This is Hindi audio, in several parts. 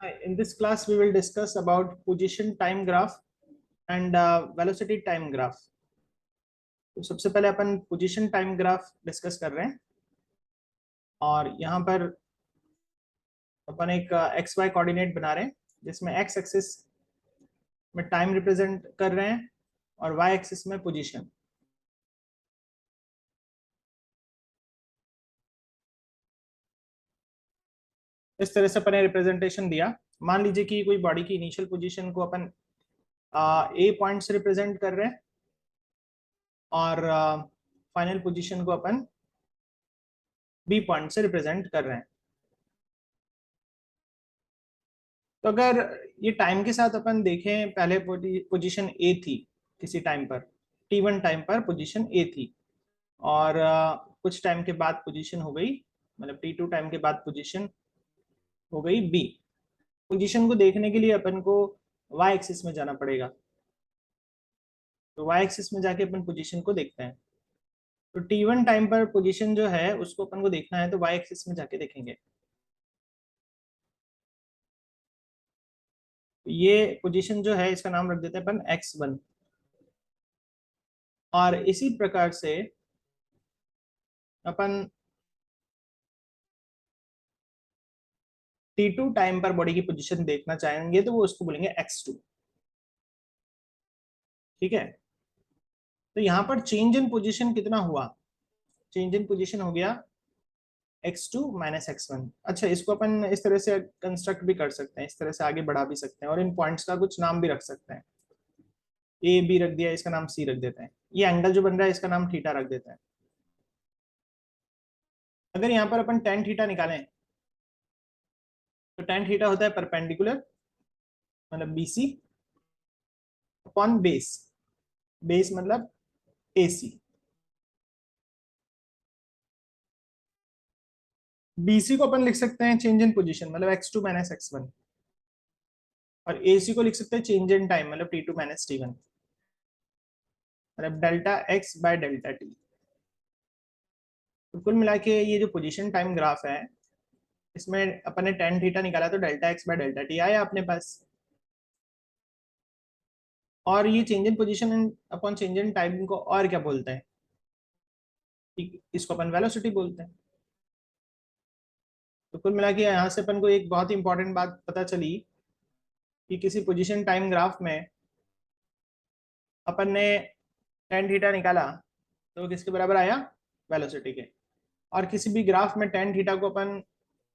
Hi, in this class we will discuss about position time graph and velocity time graph. तो सबसे पहले अपन पोजीशन टाइम ग्राफ डिस्कस कर रहे हैं और यहाँ पर अपन एक एक्स वाई कोऑर्डिनेट बना रहे हैं जिसमें एक्स एक्सिस में टाइम रिप्रेजेंट कर रहे हैं और वाई एक्सिस में पोजीशन। इस तरह से अपन ने रिप्रेजेंटेशन दिया। मान लीजिए कि कोई बॉडी की इनिशियल पोजीशन को अपन ए पॉइंट से रिप्रेजेंट कर रहे हैं और फाइनल पोजीशन को अपन बी पॉइंट से रिप्रेजेंट कर रहे हैं। तो अगर ये टाइम के साथ अपन देखें, पहले पोजीशन ए थी किसी टाइम पर, T1 टाइम पर पोजीशन ए थी और कुछ टाइम के बाद पोजीशन हो गई, मतलब T2 टाइम के बाद पोजीशन हो गई बी। पोजीशन को देखने के लिए अपन को वाई एक्सिस में जाना पड़ेगा। तो वाई एक्सिस में जाके अपन पोजीशन को देखते हैं। तो T1 टाइम पर पोजीशन जो है उसको अपन को देखना है तो वाई एक्सिस में जाके देखेंगे। ये पोजीशन जो है इसका नाम रख देते हैं अपन x1। और इसी प्रकार से अपन T2 टाइम पर बॉडी की पोजीशन देखना चाहेंगे तो वो उसको बोलेंगे x2। ठीक है, तो यहाँ पर चेंज इन पोजीशन कितना हुआ? चेंज इन पोजीशन हो गया x2 माइनस x1। अच्छा, इसको अपन इस तरह से कंस्ट्रक्ट भी कर सकते हैं, इस तरह से आगे बढ़ा भी सकते हैं और इन पॉइंट्स का कुछ नाम भी रख सकते हैं। ए बी रख दिया, इसका नाम सी रख देते हैं। ये एंगल जो बन रहा है इसका नाम थीटा रख देते हैं। अगर यहाँ पर अपन टेन थीटा निकालें तो टेन थीटा होता है परपेंडिकुलर, मतलब बीसी अपॉन बेस। बेस मतलब एसी। बीसी को अपन लिख सकते हैं चेंज इन पोजीशन, मतलब x2 माइनस x1। और एसी को लिख सकते हैं चेंज इन टाइम, मतलब T2 माइनस T1, मतलब delta x by delta T. तो कुल मिला के ये जो पोजीशन टाइम ग्राफ है इसमें अपन ने टेन थीटा निकाला तो delta x by delta T आया अपने पास। और ये change in position upon change in time को और क्या बोलते हैं? इसको अपन वेलोसिटी बोलते हैं। तो कुल मिला के यहाँ से अपन को एक बहुत ही इंपॉर्टेंट बात पता चली कि किसी पोजीशन टाइम ग्राफ में अपन ने टेन थीटा निकाला तो किसके बराबर आया? वेलोसिटी के। और किसी भी ग्राफ में टेन थीटा को अपन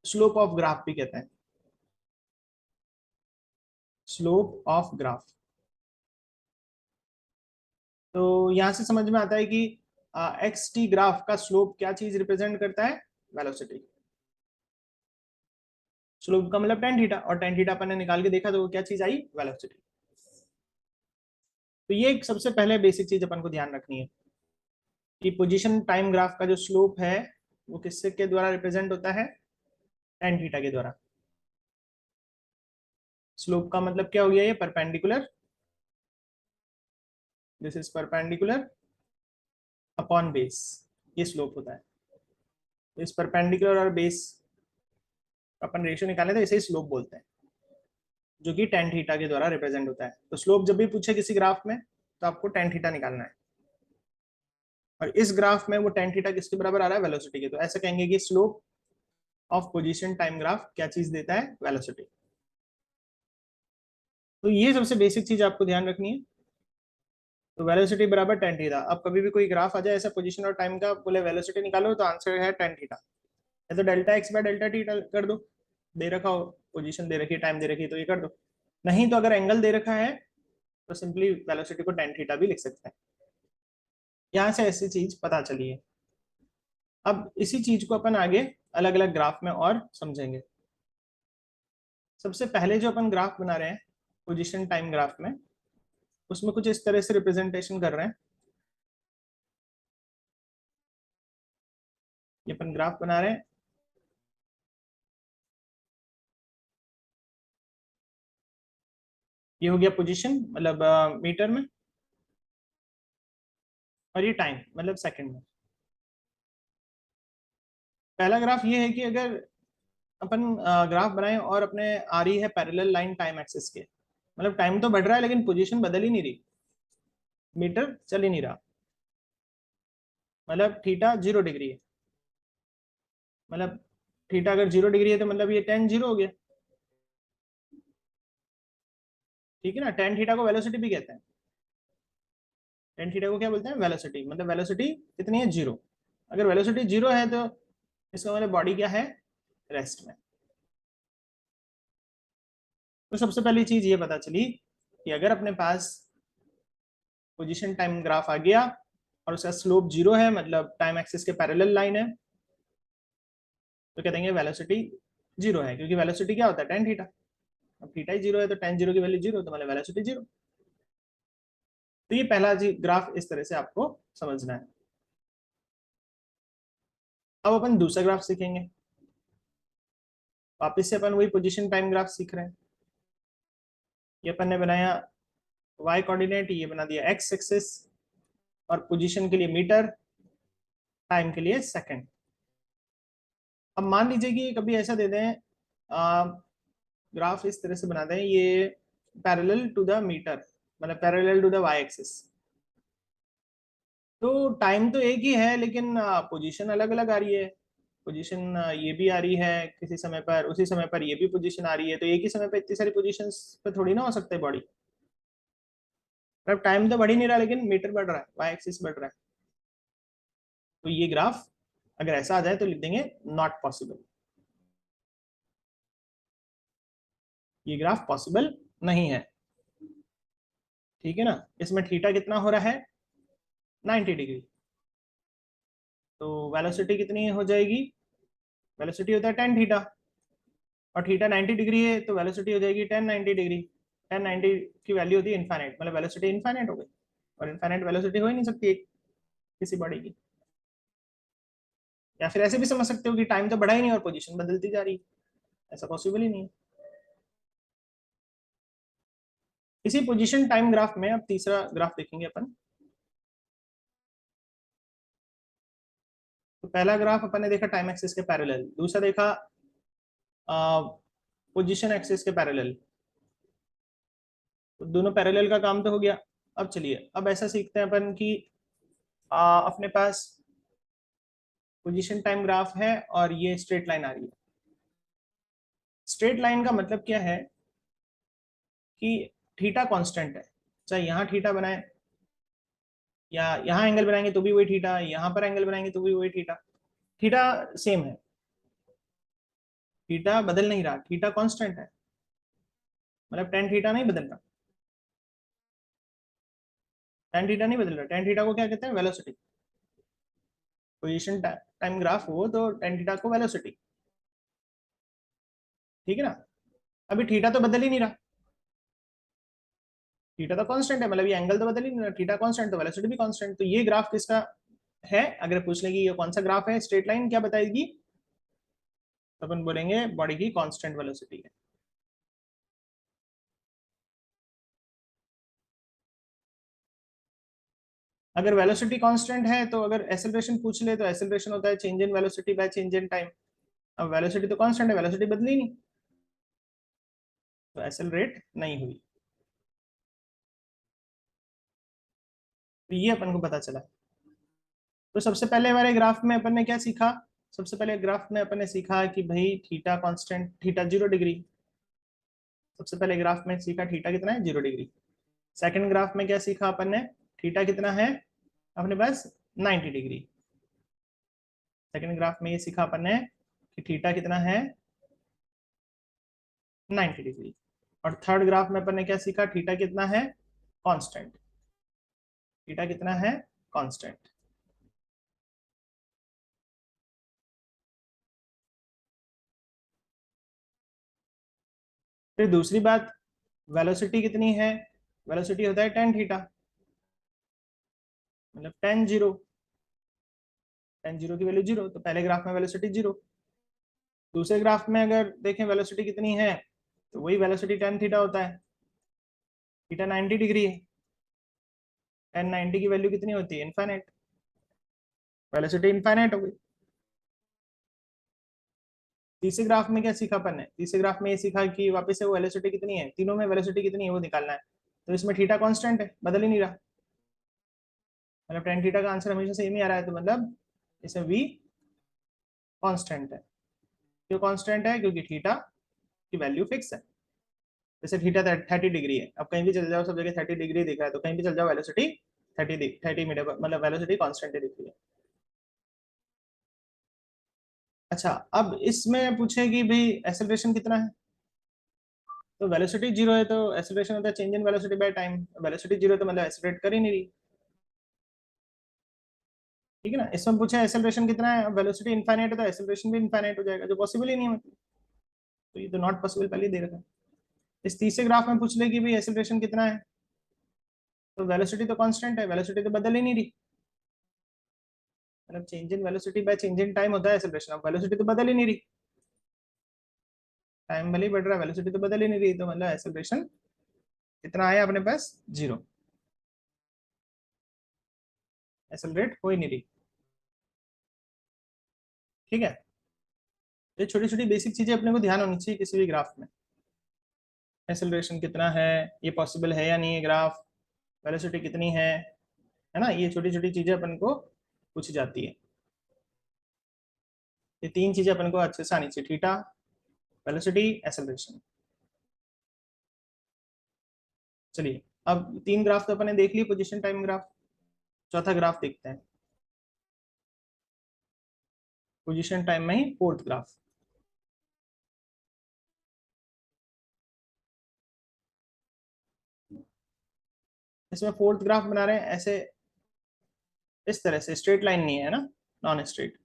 स्लोप ऑफ ग्राफ भी कहते हैं। Slope of graph. तो यहां से समझ में आता है कि एक्स टी ग्राफ का स्लोप क्या चीज रिप्रेजेंट करता है? वेलोसिटी। स्लोप का मतलब टेन थीटा, और टेन थीटा अपन ने निकाल के देखा तो वो क्या चीज आई? वेलोसिटी। तो ये एक सबसे पहले बेसिक चीज अपन को ध्यान रखनी है कि पोजीशन टाइम ग्राफ का जो स्लोप है वो किससे के द्वारा रिप्रेजेंट होता है? टेन थीटा के द्वारा। स्लोप का मतलब क्या हो गया? ये perpendicular, this is perpendicular upon base, ये स्लोप होता है। तो इस परपेंडिकुलर और बेस अपन रेशियो निकाले तो इसे स्लोप बोलते हैं, जो कि टेन थीटा के द्वारा रिप्रेजेंट होता है। तो स्लोप जब भी पूछे किसी ग्राफ में तो आपको टेन थीटा निकालना है। और इस ग्राफ में वो टेन थीटा किसके बराबर आ रहा है? वेलोसिटी के। तो ऐसे कहेंगे कि slope of position time graph क्या चीज देता है? वेलोसिटी। तो ये सबसे बेसिक चीज आपको ध्यान रखनी है। तो वेलोसिटी बराबर टेन थीटा। अब कभी भी कोई ग्राफ आ जाए ऐसा पोजीशन और टाइम का, बोले वेलोसिटी निकालो, तो आंसर है टेन थीटा। या तो delta x by delta T कर दो, दे रखा हो पोजीशन दे रखी है, टाइम दे रखी है तो ये कर दो। नहीं तो अगर एंगल दे रखा है तो सिंपली वेलोसिटी को टेन थीटा भी लिख सकते हैं। यहाँ से ऐसी चीज पता चली है। अब इसी चीज को अपन आगे अलग अलग ग्राफ में और समझेंगे। सबसे पहले जो अपन ग्राफ बना रहे हैं पोजीशन टाइम ग्राफ में, उसमें कुछ इस तरह से रिप्रेजेंटेशन कर रहे हैं। ये अपन ग्राफ बना रहे हैं। ये हो गया पोजीशन, मतलब मीटर में, और ये टाइम मतलब सेकंड में। पहला ग्राफ ये है कि अगर अपन ग्राफ बनाए और अपने आ रही है पैरेलल लाइन टाइम एक्सिस के, मतलब टाइम तो बढ़ रहा है लेकिन पोजीशन बदल ही नहीं रही, मीटर चल ही नहीं रहा, मतलब थीटा 0 डिग्री है, मतलब थीटा अगर 0 डिग्री है तो मतलब ये टेन जीरो हो गया, ठीक है ना। टेन थीटा को वेलोसिटी भी कहते हैं, टेन थीटा को क्या बोलते हैं, वेलोसिटी, मतलब वेलोसिटी कितनी है, 0। अगर वेलोसिटी 0 है तो इसका मतलब बॉडी क्या है, रेस्ट में। तो सबसे पहली चीज ये पता चली कि अगर अपने पास पोजीशन टाइम ग्राफ आ गया और उसका स्लोप 0 है, मतलब टाइम एक्सिस के पैरेलल लाइन है, तो क्या देंगे, वेलोसिटी 0 है, क्योंकि वेलोसिटी क्या होता है, टेन थीटा। अब थीटा ही 0 है तो टेन जीरो की वैल्यू 0, तो मतलब वेलोसिटी 0। तो ये पहला ग्राफ इस तरह से आपको समझना है। अब अपन दूसरा ग्राफ सीखेंगे, वापस से अपन वही पोजीशन टाइम ग्राफ सीख रहे हैं। ये अपन ने बनाया y कोऑर्डिनेट, ये बना दिया x एक्सिस, और पोजीशन के लिए मीटर, टाइम के लिए सेकंड। अब मान लीजिए कि कभी ऐसा दे दें, ग्राफ इस तरह से बना दें, ये पैरेलल टू द मीटर, मतलब parallel to the y axis, तो टाइम तो एक ही है लेकिन पोजीशन अलग अलग आ रही है। पोजीशन ये भी आ रही है किसी समय पर, उसी समय पर ये भी पोजीशन आ रही है, तो एक ही समय पर इतनी सारी पोजीशंस पे थोड़ी ना हो सकता है बॉडी। मतलब टाइम तो बढ़ ही नहीं रहा लेकिन मीटर बढ़ रहा है, वाई एक्सिस बढ़ रहा है। तो ये ग्राफ अगर ऐसा आ जाए तो लिख देंगे नॉट पॉसिबल, ये ग्राफ पॉसिबल नहीं है, ठीक है ना। इसमें थीटा कितना हो रहा है, 90 डिग्री, तो वेलोसिटी कितनी हो जाएगी, वेलोसिटी होता है टेन थीटा, और थीटा 90 डिग्री है तो वेलोसिटी हो जाएगी 1090 डिग्री। 1090 की वैल्यू होती है इनफाइनाइट, मतलब वेलोसिटी इनफाइनाइट हो गई, और इनफाइनाइट वेलोसिटी हो ही नहीं सकती किसी बॉडी की। या फिर ऐसे भी समझ सकते हो कि टाइम तो बढ़ा ही नहीं और पोजीशन बदलती जा रही है, ऐसा पॉसिबल ही नहीं है। इसी पोजीशन टाइम ग्राफ में अब तीसरा ग्राफ देखेंगे अपन। तो पहला ग्राफ अपन ने देखा टाइम एक्सिस के पैरेलल, दूसरा देखा पोजीशन एक्सिस के पैरेलल, तो दोनों पैरेलल का काम तो हो गया। अब चलिए, अब ऐसा सीखते हैं अपन कि अपने पास पोजीशन टाइम ग्राफ है और ये स्ट्रेट लाइन आ रही है। स्ट्रेट लाइन का मतलब क्या है कि थीटा कांस्टेंट है, चाहे यहाँ थीटा बनाए या यहाँ एंगल बनाएंगे तो भी वही थीटा, यहाँ पर एंगल बनाएंगे तो भी वही थीटा, थीटा सेम है, थीटा बदल नहीं रहा, थीटा कांस्टेंट है, मतलब टेन थीटा नहीं बदल रहा, टेन थीटा नहीं बदल रहा। टेन थीटा को क्या कहते हैं, वेलोसिटी। पोजीशन टाइम ग्राफ हो तो टेन थीटा को वेलोसिटी, ठीक है ना। अभी थीटा तो बदल ही नहीं रहा, थीटा तो कांस्टेंट है, मतलब ये एंगल तो बदल ही नहीं रहा, थीटा कांस्टेंट तो वेलोसिटी भी कांस्टेंट। तो ये ग्राफ किसका है, अगर पूछ लेगी ये कौन सा ग्राफ है, स्ट्रेट लाइन क्या बताएगी, तो अपन बोलेंगे बॉडी की कांस्टेंट वेलोसिटी है। अगर वेलोसिटी कांस्टेंट है तो अगर एक्सेलरेशन पूछ ले तो एक्सेलरेशन होता है change in velocity by change in time. अब वेलोसिटी तो कांस्टेंट है, वेलोसिटी बदली नहीं, तो एक्सेलरेट नहीं हुई। तो ये अपन को पता चला। तो सबसे पहले वाले ग्राफ में अपन ने क्या सीखा, सबसे पहले ग्राफ में अपन ने सीखा कि भाई थीटा कांस्टेंट, थीटा 0 डिग्री। सबसे पहले ग्राफ में सीखा थीटा कितना है, 0 डिग्री। सेकंड ग्राफ में क्या सीखा अपन ने, थीटा कितना है अपने पास, 90 डिग्री। सेकंड ग्राफ में ये सीखा अपन ने कि थीटा कितना है, 90 डिग्री। और थर्ड ग्राफ में अपन ने क्या सीखा, थीटा कितना है, कांस्टेंट, थीटा कितना है, कांस्टेंट। फिर दूसरी बात, वेलोसिटी कितनी है, वेलोसिटी होता है टेन थीटा, मतलब टेन जीरो, टेन जीरो की वैल्यू 0, तो पहले ग्राफ में वेलोसिटी 0। दूसरे ग्राफ में अगर देखें वेलोसिटी कितनी है, तो वही वेलोसिटी टेन थीटा होता है, थीटा 90 डिग्री है, टेन 90 की वैल्यू कितनी होती है, इनफाइनाइट, वेलोसिटी इनफाइनाइट हो गई। तीसरे ग्राफ में क्या सीखा अपन ने? तीसरे ग्राफ में ये सीखा कि वापस से वो वेलोसिटी कितनी है, तीनों में वेलोसिटी कितनी है वो निकालना है। तो इसमें थीटा कांस्टेंट है, बदल ही नहीं रहा, मतलब tan थीटा का आंसर हमेशा सेम ही आ रहा है, तो मतलब इसमें v कांस्टेंट है। क्यों कांस्टेंट है? क्योंकि थीटा की वैल्यू फिक्स है। जैसे थीटा 30 डिग्री है, अब कहीं भी चल जाओ सब जगह 30 डिग्री दिख रहा है, तो कहीं भी चल जाओ वेलोसिटी 30 मीटर, मतलब वेलोसिटी कांस्टेंट ही दिख रही है। अच्छा, अब इसमें पूछेगी भाई एक्सेलरेशन कितना है, तो वेलोसिटी जीरो है तो एक्सेलरेशन होता है change in velocity by time. Velocity zero तो मतलब एक्सेलरेट कर ही नहीं रही, ठीक है ना। इसमें पूछा एक्सेलरेशन कितना है, अब वेलोसिटी इनफाइनाइट है तो एक्सेलरेशन भी इनफाइनाइट हो जाएगा, जो पॉसिबल ही नहीं है मतलब, तो ये तो नॉट पॉसिबल पहले ही दे रखा है। इस तीसरे ग्राफ में पूछ ले कि भाई एक्सेलरेशन कितना है, तो वेलोसिटी तो कांस्टेंट है, वेलोसिटी तो बदल ही नहीं रही, मतलब change in velocity by change in time होता है एक्सेलरेशन, अब वेलोसिटी तो बदल ही नहीं रही, टाइम भले ही बढ़ रहा है वेलोसिटी तो बदल ही नहीं रही, तो मतलब एक्सेलरेशन कितना आया अपने पास, जीरो, एक्सेलरेट हो ही नहीं रही, ठीक है। ये छोटी छोटी बेसिक चीजें अपने को ध्यान होनी चाहिए किसी भी ग्राफ में, एक्सेलरेशन कितना है, ये पॉसिबल है या नहीं है ग्राफ, वेलोसिटी कितनी है ना, ये छोटी छोटी चीजें अपन को पूछी जाती है। ये तीन चीजें अपन को अच्छे से आनी चाहिए, थीटा, वेलोसिटी, एक्सेलरेशन। चलिए, अब तीन ग्राफ तो अपन ने देख लिए, पोजीशन टाइम ग्राफ। चौथा ग्राफ देखते हैं, पोजीशन टाइम में ही फोर्थ ग्राफ। इसमें फोर्थ ग्राफ बना रहे हैं ऐसे, इस तरह से, स्ट्रेट लाइन नहीं है ना, नॉन स्ट्रेट।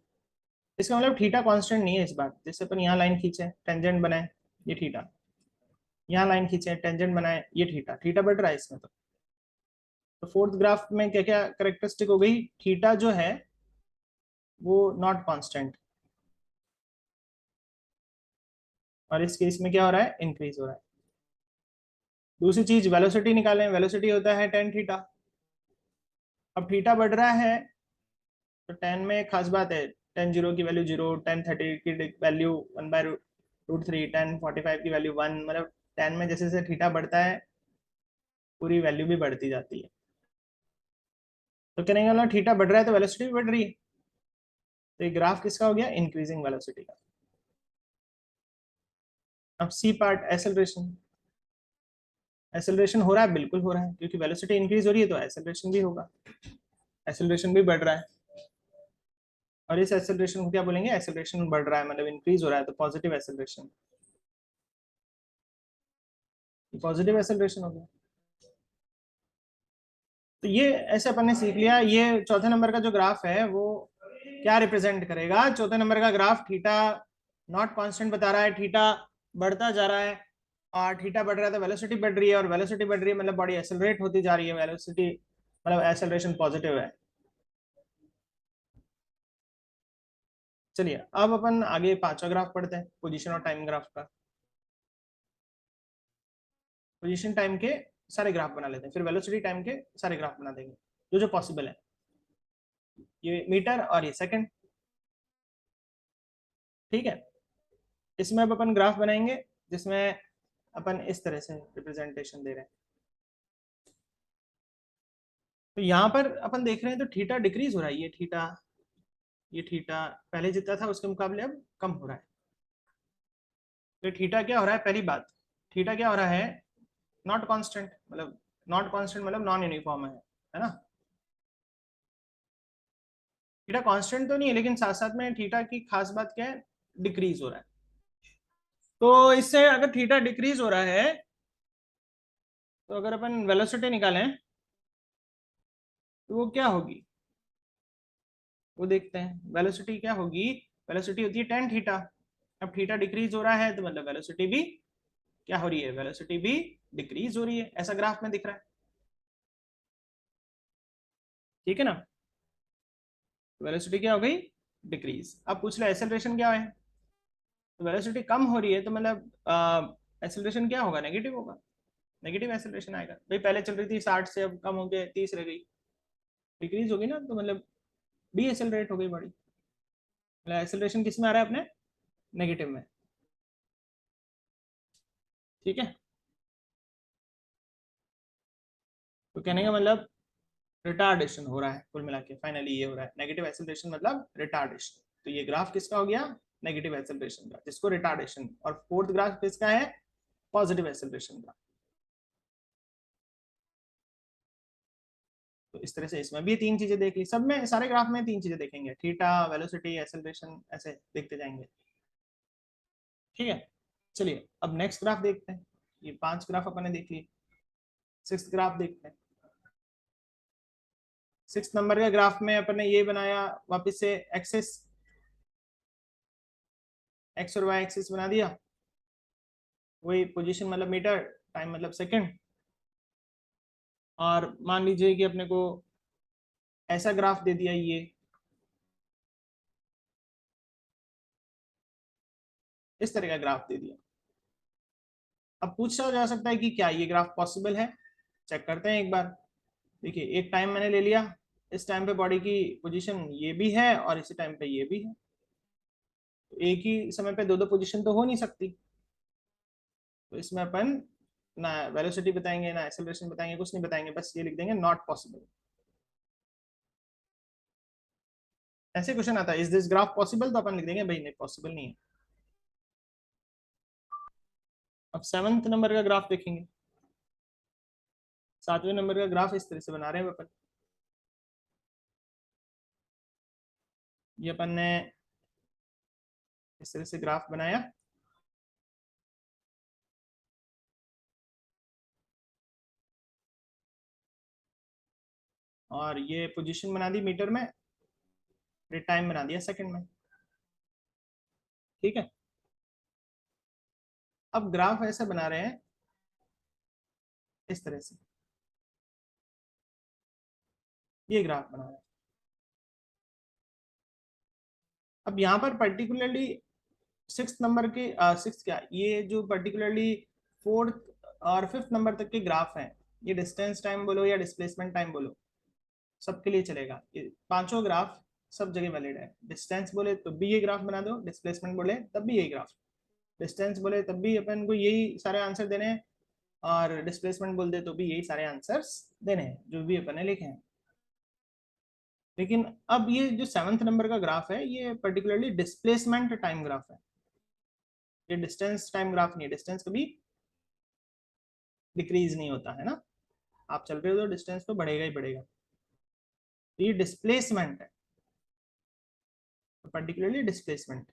इसका मतलब थीटा कांस्टेंट नहीं है इस बार, जैसे अपन यहाँ लाइन खींचे, टेंजेंट बनाए, ये थीटा, यहाँ लाइन खींचे, टेंजेंट बनाए, ये थीटा, थीटा बढ़ रहा है इसमें। तो फोर्थ ग्राफ में क्या क्या करेक्टरिस्टिक हो गई, थीटा जो है वो नॉट कांस्टेंट, और इस केस में क्या हो रहा है, इंक्रीज हो रहा है। दूसरी चीज, वेलोसिटी निकालें, वेलोसिटी होता है tan थीटा। अब थीटा बढ़ रहा है तो tan में खास बात है, tan जीरो की वैल्यू जीरो, tan 30 की वैल्यू 1/√3, tan 45 की वैल्यू 1, मतलब tan में जैसे जैसे थीटा बढ़ता है पूरी वैल्यू भी बढ़ती जाती है। तो कहने का मतलब थीटा बढ़ रहा है तो वेलोसिटी भी बढ़ रही है, तो ये ग्राफ किसका हो गया, इंक्रीजिंग वेलोसिटी का। अब सी पार्ट, एक्सेलरेशन। एक्सेलरेशन हो रहा है, बिल्कुल हो रहा है, क्योंकि वेलोसिटी इंक्रीज हो रही है तो एक्सेलरेशन भी होगा, एक्सेलरेशन भी बढ़ रहा है। और इस एक्सेलरेशन को क्या बोलेंगे, एक्सेलरेशन बढ़ रहा है मतलब इंक्रीज हो रहा है, तो पॉजिटिव एक्सेलरेशन, पॉजिटिव एक्सेलरेशन हो गया। तो ये ऐसे अपन ने सीख लिया। ये चौथे नंबर का जो ग्राफ है वो क्या रिप्रेजेंट करेगा, चौथे नंबर का ग्राफ थीटा नॉट कांस्टेंट बता रहा है, थीटा बढ़ता जा रहा है, और थीटा बढ़ रहा है तो वेलोसिटी बढ़ रही है, और वेलोसिटी बढ़ रही है मतलब बॉडी एक्सेलरेट होती जा रही है, वेलोसिटी मतलब एक्सेलरेशन पॉजिटिव है। चलिए, अब अपन आगे पांचवा ग्राफ पढ़ते हैं, पोजीशन और टाइम ग्राफ का। पोजीशन टाइम के सारे ग्राफ बना लेते हैं, फिर वेलोसिटी टाइम के सारे ग्राफ बना देंगे जो जो पॉसिबल है। ये मीटर और ये सेकंड, ठीक है। इसमें अब अपन ग्राफ बनाएंगे जिसमें अपन इस तरह से रिप्रेजेंटेशन दे रहे हैं। तो यहाँ पर अपन देख रहे हैं तो थीटा डिक्रीज हो रहा है, ये थीटा पहले जितना था उसके मुकाबले अब कम हो रहा है। तो थीटा क्या हो रहा है, पहली बात, थीटा क्या हो रहा है, नॉट कांस्टेंट, मतलब नॉट कांस्टेंट मतलब नॉन यूनिफॉर्म है ना। थीटा कांस्टेंट तो नहीं है, लेकिन साथ साथ में थीटा की खास बात क्या है, डिक्रीज हो रहा है। तो इससे अगर थीटा डिक्रीज हो रहा है तो अगर अपन वेलोसिटी निकालें तो वो क्या होगी, वो देखते हैं। वेलोसिटी क्या होगी, वेलोसिटी होती है tan थीटा। अब थीटा डिक्रीज हो रहा है तो मतलब वेलोसिटी भी क्या हो रही है, वेलोसिटी भी डिक्रीज हो रही है, ऐसा ग्राफ में दिख रहा है, ठीक है ना। वेलोसिटी क्या हो गई, डिक्रीज। अब पूछ ले एक्सेलरेशन क्या है, तो वेलोसिटी कम हो रही है तो मतलब एक्सेलरेशन क्या होगा, नेगेटिव होगा, नेगेटिव एक्सेलरेशन आएगा। भाई पहले चल रही थी 60 से, अब कम हो गया 30 रह गई, डिक्रीज होगी ना, तो मतलब डी एक्सेलरेट हो गई बॉडी। मतलब एक्सेलरेशन किस में आ रहा है अपने, नेगेटिव में। ठीक है, तो कहने का मतलब रिटार्डेशन हो रहा है, कुल मिला के फाइनली ये हो रहा है नेगेटिव एक्सेलरेशन मतलब रिटार्डेशन। तो ये ग्राफ किसका हो गया, नेगेटिव एक्सेलरेशन का, जिसको रिटार्डेशन। और फोर्थ ग्राफ किसका है, पॉजिटिव एक्सेलरेशन का। तो इस तरह से इसमें भी तीन चीजें देख ली, सब में सारे ग्राफ में तीन चीजें देखेंगे, थीटा, वेलोसिटी, एक्सेलरेशन, ऐसे देखते जाएंगे। ठीक है, चलिए अब नेक्स्ट ग्राफ देखते हैं। ये 5 ग्राफ अपन ने देख लिए, 6th ग्राफ देखते हैं। 6 नंबर के ग्राफ में अपन ने ये बनाया, वापस से एक्सेस, एक्स और वाई एक्सिस बना दिया, वही पोजीशन मतलब मीटर, टाइम मतलब सेकंड। और मान लीजिए कि अपने को ऐसा ग्राफ दे दिया, ये इस तरह का ग्राफ दे दिया। अब पूछा जा सकता है कि क्या ये ग्राफ पॉसिबल है, चेक करते हैं एक बार। देखिए एक टाइम मैंने ले लिया, इस टाइम पे बॉडी की पोजीशन ये भी है और इसी टाइम पे ये भी है, तो एक ही समय पे दो दो पोजीशन तो हो नहीं सकती। तो इसमें अपन ना वेलोसिटी बताएंगे ना एक्सेलरेशन बताएंगे, कुछ नहीं बताएंगे, बस ये लिख देंगे नॉट पॉसिबल। ऐसे क्वेश्चन आता है इज दिस ग्राफ पॉसिबल, तो अपन लिख देंगे भाई नहीं पॉसिबल नहीं है। अब 7th नंबर का ग्राफ देखेंगे। 7वें नंबर का ग्राफ इस तरह से बना रहे हैं अपन। ये अपन ने इस तरह से ग्राफ बनाया, और ये पोजीशन बना दी मीटर में, फिर टाइम बना दिया सेकंड में। ठीक है, अब ग्राफ ऐसे बना रहे हैं इस तरह से, ये ग्राफ बना रहे हैं। अब यहाँ पर पर्टिकुलरली 6th नंबर के 6th क्या, ये जो पर्टिकुलरली 4th और 5th नंबर तक के ग्राफ हैं, ये डिस्टेंस टाइम बोलो या डिस्प्लेसमेंट टाइम बोलो, सबके लिए चलेगा। ये पांचों ग्राफ सब जगह वैलिड है। डिस्टेंस बोले तो भी ये ग्राफ बना दो, डिस्प्लेसमेंट बोले तब भी यही ग्राफ, डिस्टेंस बोले तब भी अपन को यही सारे आंसर देने हैं, और डिस्प्लेसमेंट बोल दे तो भी यही सारे आंसर्स देने हैं जो भी अपन ने लिखे हैं। लेकिन अब ये जो 7th नंबर का ग्राफ है, ये पर्टिकुलरली डिस्प्लेसमेंट टाइम ग्राफ है, ये डिस्टेंस टाइम ग्राफ नहीं है। डिस्टेंस कभी डिक्रीज नहीं होता है ना, आप चल रहे हो तो डिस्टेंस तो बढ़ेगा ही बढ़ेगा। तो ये डिस्प्लेसमेंट है, पर्टिकुलरली डिस्प्लेसमेंट।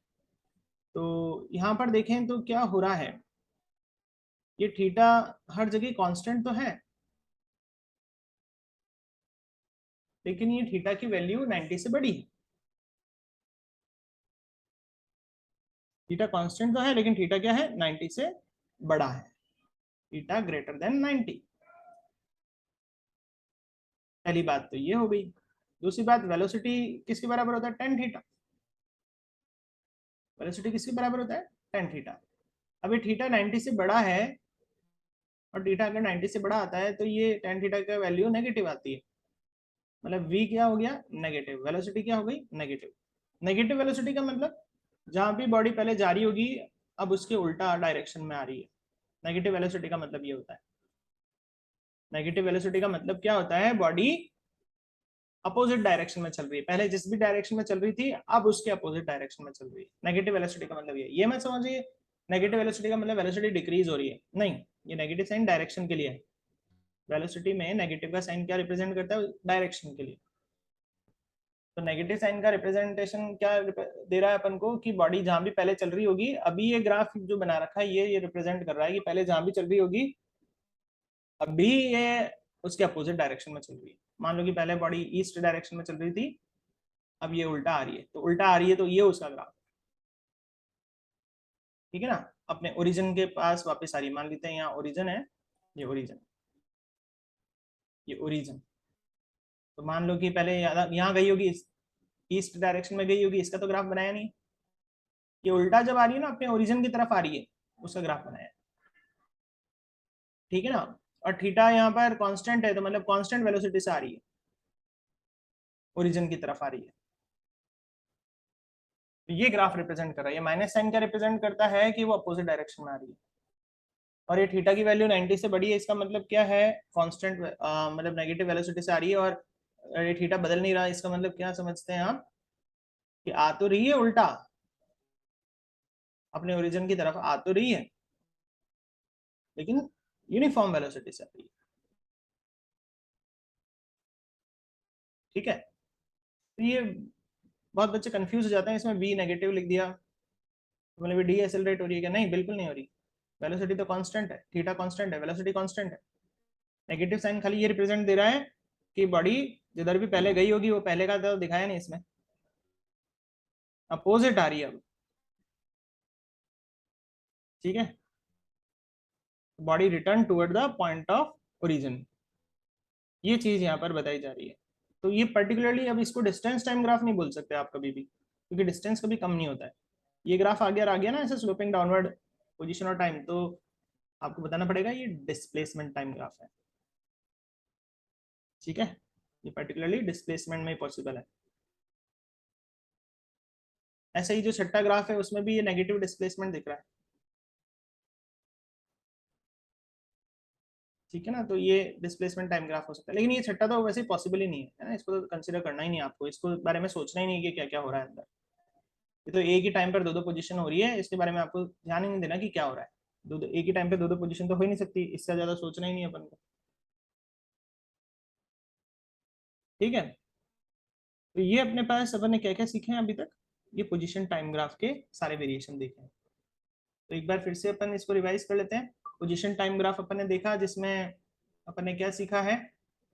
तो यहाँ पर देखें तो क्या हो रहा है, ये थीटा हर जगह कांस्टेंट तो है, लेकिन ये थीटा की वैल्यू 90 से बड़ी है। थीटा कांस्टेंट तो है लेकिन थीटा क्या है, 90 से बड़ा है, थीटा ग्रेटर देन 90। पहली बात तो ये हो गई। दूसरी बात, वेलोसिटी किसके बराबर होता है, टेन थीटा। वेलोसिटी किसके बराबर होता है, टेन थीटा। अब ये थीटा 90 से बड़ा है, और थीटा अगर 90 से बड़ा आता है तो ये टेन थीटा का वैल्यू नेगेटिव आती है, मतलब v क्या हो गया, नेगेटिव। वेलोसिटी क्या हो गई, नेगेटिव। नेगेटिव वेलोसिटी का मतलब जहां भी बॉडी पहले जा रही होगी, अब उसके उल्टा डायरेक्शन में आ रही है। नेगेटिव वेलोसिटी का मतलब ये होता है। नेगेटिव वेलोसिटी का मतलब क्या होता है, बॉडी अपोजिट डायरेक्शन में चल रही है, पहले जिस भी डायरेक्शन में चल रही थी अब उसके अपोजिट डायरेक्शन में चल रही है। नेगेटिव वेलोसिटी का मतलब ये मत समझिए नेगेटिव वेलोसिटी का मतलब वेलोसिटी डिक्रीज हो रही है, नहीं, ये नेगेटिव साइन डायरेक्शन के लिए है। वेलोसिटी में नेगेटिव का साइन क्या रिप्रेजेंट करता है, डायरेक्शन के लिए। तो नेगेटिव साइन का रिप्रेजेंटेशन क्या दे रहा है अपन को, कि बॉडी जहां भी पहले चल रही होगी, अभी ये ग्राफ जो बना रखा है ये रिप्रेजेंट कर रहा है कि पहले जहां भी चल रही होगी, अभी ये उसके अपोजिट डायरेक्शन में चल रही है। मान लो कि पहले बॉडी ईस्ट डायरेक्शन में चल रही थी, अब ये उल्टा आ रही है, तो उल्टा आ रही है तो ये उसका ग्राफ। ठीक है ना, अपने ओरिजिन के पास वापस आ रही है। मान लेते हैं यहाँ ओरिजिन है, ये ओरिजिन, ये ओरिजिन। तो मान लो कि पहले यहाँ गई होगी, ईस्ट डायरेक्शन में गई होगी, इसका तो ग्राफ बनाया नहीं। ये उल्टा जब आ रही है ना, अपने ओरिजिन की तरफ आ रही है, उसका ग्राफ बनाया। ठीक है ना, और थीटा यहाँ पर कांस्टेंट है, तो मतलब कांस्टेंट वेलोसिटी से आ रही है, ओरिजिन की तरफ आ रही है। तो ये ग्राफ रिप्रेजेंट कर रहा है, ये माइनस साइन क्या रिप्रेजेंट करता है कि वो अपोजिट डायरेक्शन में आ रही है। और ये थीटा की वैल्यू 90 से बड़ी है, इसका मतलब क्या है, कांस्टेंट मतलब नेगेटिव वेलोसिटी से आ रही है, और ये थीटा बदल नहीं रहा, इसका मतलब क्या समझते हैं आप कि आ तो रही है उल्टा, अपने ओरिजिन की तरफ आ तो रही है, लेकिन यूनिफॉर्म वेलोसिटी से आ रही है। ठीक है, तो ये बहुत बच्चे कंफ्यूज हो जाते हैं, इसमें v नेगेटिव लिख दिया तो मतलब डी एसेलरेट हो रही है क्या? नहीं, बिल्कुल नहीं हो रही। वेलोसिटी तो कांस्टेंट है, थीटा कांस्टेंट है, वेलोसिटी कांस्टेंट है। नेगेटिव साइन खाली ये रिप्रेजेंट दे रहा है कि बॉडी जिधर भी पहले गई होगी वो पहले का तो दिखाया नहीं इसमें, अपोजिट आ रही है अब। ठीक है, body return toward the point of origin, ये चीज यहाँ पर बताई जा रही है। तो ये पर्टिकुलरली, अब इसको डिस्टेंस टाइम ग्राफ नहीं बोल सकते आप कभी भी, क्योंकि डिस्टेंस कभी कम नहीं होता है। ये ग्राफ आगे और आगे ना ऐसे स्लोपिंग डाउनवर्ड पोजीशन और टाइम, तो आपको बताना पड़ेगा ये डिस्प्लेसमेंट टाइम ग्राफ है। ठीक है, ये पर्टिकुलरली डिस्प्लेसमेंट में पॉसिबल है। ऐसे ही जो छठा ग्राफ है उसमें भी ये नेगेटिव डिस्प्लेसमेंट दिख रहा है। ठीक है ना, तो ये डिस्प्लेसमेंट टाइम ग्राफ हो सकता है, लेकिन ये छठा तो वैसे पॉसिबल ही नहीं है ना, इसको तो कंसिडर करना ही नहीं है आपको, इसको बारे में सोचना ही नहीं कि क्या क्या हो रहा है अंदर। ये तो एक ही टाइम पर दो दो पोजीशन हो रही है, इसके बारे में आपको ध्यान ही नहीं देना कि क्या हो रहा है। दो एक ही टाइम पे दो दो पोजीशन तो हो ही नहीं सकती, इससे ज्यादा सोचना ही नहीं अपन को। ठीक है, तो ये अपने पास अपन ने क्या क्या सीखे हैं अभी तक, ये पोजीशन टाइम ग्राफ के सारे वेरिएशन देखे हैं। तो एक बार फिर से अपन इसको रिवाइज कर लेते हैं। पोजीशन टाइम ग्राफ अपन ने देखा, जिसमें अपन ने क्या सीखा है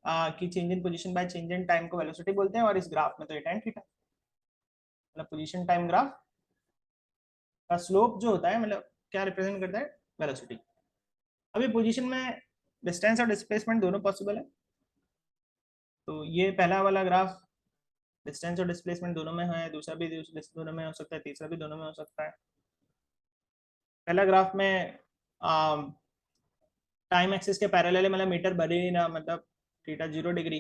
कि change in position by change in time को वेलोसिटी बोलते हैं, और इस ग्राफ में तो ये tan थीटा, मतलब पोजीशन टाइम ग्राफ का स्लोप जो होता है मतलब क्या रिप्रेजेंट करता है, वेलोसिटी। अभी पोजीशन में डिस्टेंस और डिस्प्लेसमेंट दोनों पॉसिबल है, तो ये पहला वाला ग्राफ डिस्टेंस और डिस्प्लेसमेंट दोनों में है, दूसरा भी दोनों में हो सकता है, तीसरा भी दोनों में हो सकता है। पहला ग्राफ में टाइम एक्सिस के पैरेलल है, मतलब मीटर बढ़ ही नहीं रहा, मतलब थीटा 0 डिग्री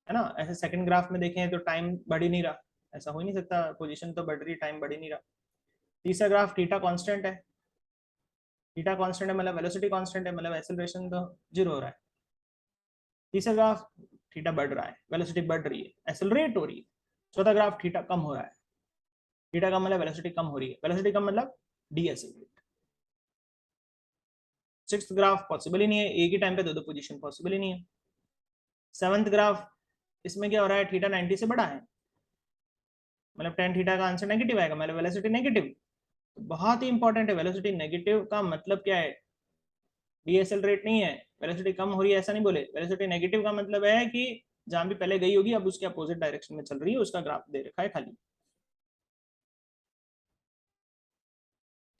है ना। ऐसे सेकंड ग्राफ में देखें तो टाइम बढ़ ही नहीं रहा, ऐसा हो ही नहीं सकता, पोजीशन तो बढ़ रही, टाइम बढ़ ही नहीं रहा। तीसरा ग्राफ थीटा कांस्टेंट है, थीटा कांस्टेंट है मतलब वेलोसिटी कांस्टेंट है, मतलब एक्सेलरेशन तो 0 हो रहा है। तीसरा ग्राफ थीटा बढ़ रहा है, वेलोसिटी बढ़ रही है, एक्सेलरेट हो रही है। चौथा ग्राफ थीटा कम हो रहा है, थीटा कम मतलब वेलोसिटी कम हो रही है, वेलोसिटी कम मतलब deaccelerate. Sixth graph possible ही नहीं है, एक ही टाइम पे दो दो पोजीशन पॉसिबल ही नहीं है। सेवंथ ग्राफ, इसमें क्या हो रहा है, थीटा 90 से बड़ा है, मतलब tan थीटा का आंसर नेगेटिव आएगा, मतलब वेलोसिटी नेगेटिव। तो बहुत ही इंपॉर्टेंट है, वेलोसिटी नेगेटिव का मतलब क्या है, डीएसएलरेट नहीं है, वेलोसिटी कम हो रही है ऐसा नहीं बोले, वेलोसिटी नेगेटिव का मतलब है कि जहां भी पहले गई होगी अब उसके अपोजिट डायरेक्शन में चल रही है, उसका ग्राफ दे रखा है खाली।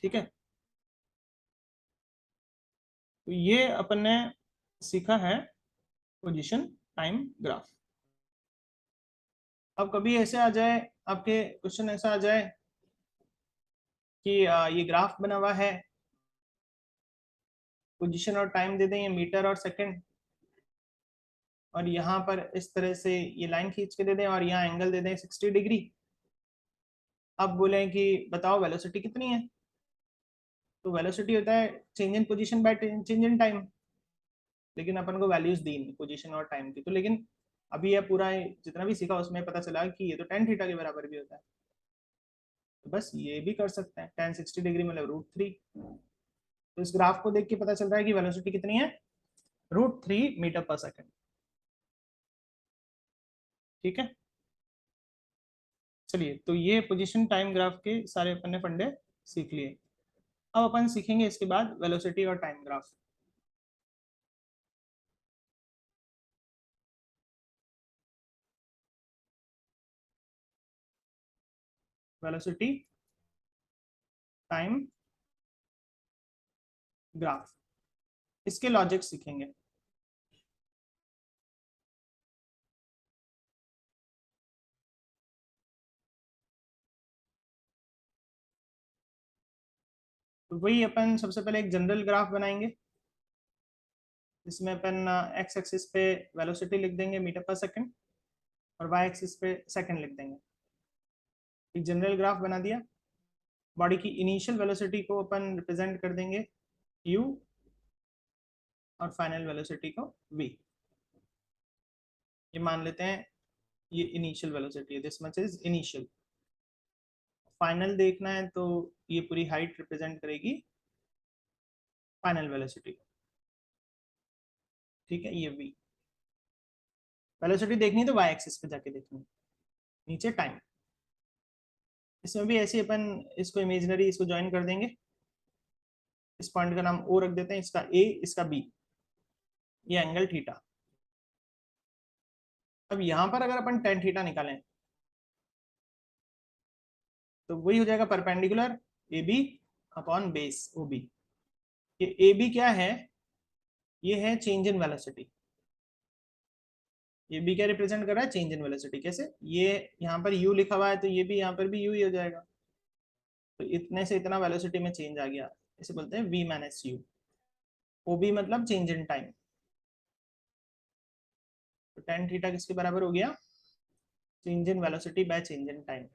ठीक है, तो ये अपन ने सीखा है पोजीशन टाइम ग्राफ। अब कभी ऐसे आ जाए, आपके क्वेश्चन ऐसा आ जाए कि ये ग्राफ बना हुआ है, पोजीशन और टाइम दे दें ये मीटर और सेकंड, और यहाँ पर इस तरह से ये लाइन खींच के दे दें, और यहाँ एंगल दे दें 60 डिग्री। अब बोले कि बताओ वेलोसिटी कितनी है, तो वेलोसिटी होता है change in position by change in time, लेकिन अपन को वैल्यूज दी नहीं पोजीशन और टाइम की, तो लेकिन अभी ये पूरा जितना भी सीखा उसमें पता चला कि ये तो tan थीटा के बराबर भी होता है, तो बस ये भी कर सकते हैं, tan 60 डिग्री मतलब √3। तो इस ग्राफ को देख के पता चल रहा है कि वेलोसिटी कितनी है, √3 मीटर पर सेकंड। ठीक है, चलिए, तो ये पोजीशन टाइम ग्राफ के सारे अपन ने फंडे सीख लिए। अब अपन सीखेंगे इसके बाद वेलोसिटी और time graph. Velocity time graph, इसके लॉजिक सीखेंगे। तो वही अपन सबसे पहले एक जनरल ग्राफ बनाएंगे, जिसमें अपन एक्स एक्सिस पे वेलोसिटी लिख देंगे मीटर पर सेकंड, और वाई एक्सिस पे सेकंड लिख देंगे। एक जनरल ग्राफ बना दिया। बॉडी की इनिशियल वेलोसिटी को अपन रिप्रेजेंट कर देंगे u और फाइनल वेलोसिटी को v। ये मान लेते हैं ये इनिशियल वेलोसिटी है, this much is initial. Final देखना है तो ये पूरी हाइट रिप्रेजेंट करेगी फाइनल वेलोसिटी को, ठीक है। ये v वेलोसिटी देखनी है तो y एक्सिस पे जाके देखनी है, नीचे टाइम। इसमें भी ऐसे अपन इसको इमेजिनरी इसको ज्वाइन कर देंगे। इस पॉइंट का नाम o रख देते हैं, इसका a इसका b, ये एंगल थीटा। अब यहां पर अगर अपन टेन थीटा निकालें तो वही हो जाएगा perpendicular A B upon base O B. ये ए बी क्या है, ये है चेंज इन वेलोसिटी। ये भी क्या रिप्रेजेंट कर रहा है, चेंज इन वेलोसिटी। कैसे, ये यहाँ पर u लिखा हुआ है तो ये भी यहाँ पर भी u ही हो जाएगा। तो इतने से इतना वेलोसिटी में चेंज आ गया, इसे बोलते हैं v माइनस यू। ओ बी मतलब चेंज इन टाइम। तो टेन थीटा किसके बराबर हो गया, change in velocity by change in time.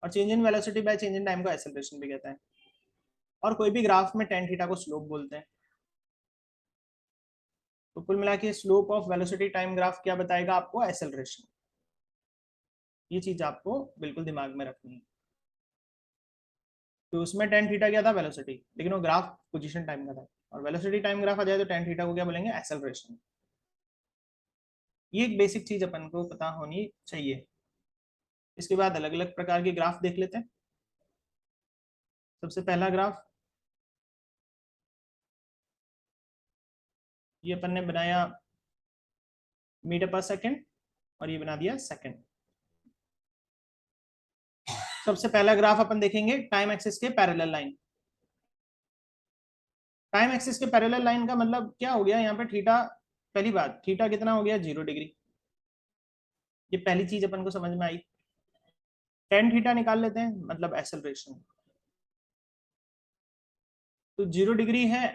और change in velocity by change in time को एक्सेलरेशन भी कहते हैं। और कोई भी ग्राफ में टेन थीटा को स्लोप बोलते हैं। तो कुल मिला के slope of velocity time graph क्या बताएगा आपको, एक्सेलरेशन। ये चीज आपको बिल्कुल दिमाग में रखनी है। तो उसमें टेन थीटा क्या था, वेलोसिटी, लेकिन वो ग्राफ पोजीशन टाइम का था। और वेलोसिटी टाइम ग्राफ आ जाए तो टेन थीटा को क्या बोलेंगे, एक्सेलरेशन। ये एक बेसिक चीज अपन को पता होनी चाहिए। इसके बाद अलग अलग प्रकार के ग्राफ देख लेते हैं। सबसे पहला ग्राफ ये अपन ने बनाया मीटर पर सेकंड, और ये बना दिया सेकंड। सबसे पहला ग्राफ अपन देखेंगे टाइम एक्सिस के पैरेलल लाइन। टाइम एक्सिस के पैरेलल लाइन का मतलब क्या हो गया, यहाँ पे थीटा, पहली बात थीटा कितना हो गया, 0 डिग्री। ये पहली चीज अपन को समझ में आई। टेन थीटा निकाल लेते हैं, मतलब एक्सेलरेशन। तो 0 डिग्री है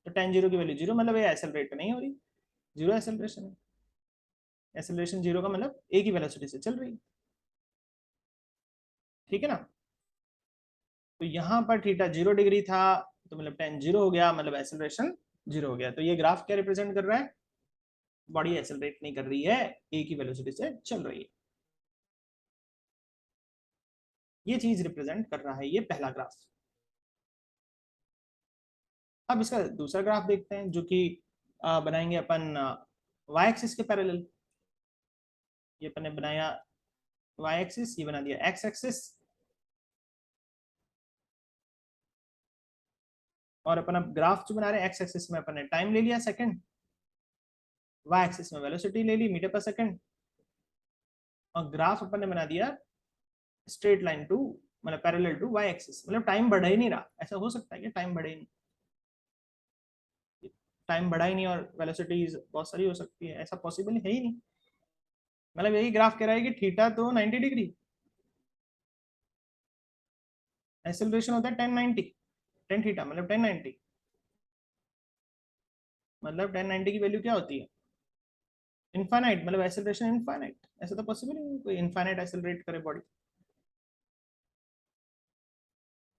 तो टेन जीरो की वैल्यू 0, मतलब ये एक्सेलरेट नहीं हो रही, जीरो एक्सेलरेशन है। एक्सेलरेशन 0 का मतलब एक ही वेलोसिटी से चल रही है, ठीक है ना। तो यहाँ पर थीटा 0 डिग्री था, तो मतलब टेन 0 हो गया, मतलब एक्सेलरेशन 0 हो गया। तो ये ग्राफ क्या रिप्रेजेंट कर रहा है, बॉडी एक्सेलरेट नहीं कर रही है, एक ही वेलोसिटी से चल रही है। ये चीज रिप्रेजेंट कर रहा है ये पहला ग्राफ। अब इसका दूसरा ग्राफ देखते हैं, जो कि बनाएंगे अपन वाई एक्सिस के पैरेलल। ये अपन ने बनाया वाई एक्सिस, ये बना दिया एक्स एक्सिस। और अपन अब ग्राफ जो बना रहे हैं, एक्स एक्सिस में अपन ने टाइम ले लिया सेकंड, वाई एक्सिस में वेलोसिटी ले ली मीटर पर सेकंड। और ग्राफ अपन ने बना दिया स्ट्रेट लाइन टू, मतलब पैरेलल टू वाई एक्सिस। मतलब टाइम बढ़ा ही नहीं रहा। ऐसा हो सकता है कि टाइम बढ़े ही नहीं, टाइम बढ़ा ही नहीं और वेलोसिटी बहुत सारी हो सकती है, ऐसा पॉसिबल है ही नहीं। मतलब यही ग्राफ कह रहा है कि थीटा तो 90 डिग्री, एक्सेलरेशन होता है 1090, टेन थीटा मतलब 1090। मतलब 1090 की वैल्यू क्या होती है, इनफाइनाइट, मतलब एक्सेलरेशन इनफाइनाइट। ऐसा तो पॉसिबल ही नहीं कोई इनफाइनाइट एक्सेलरेट करे बॉडी।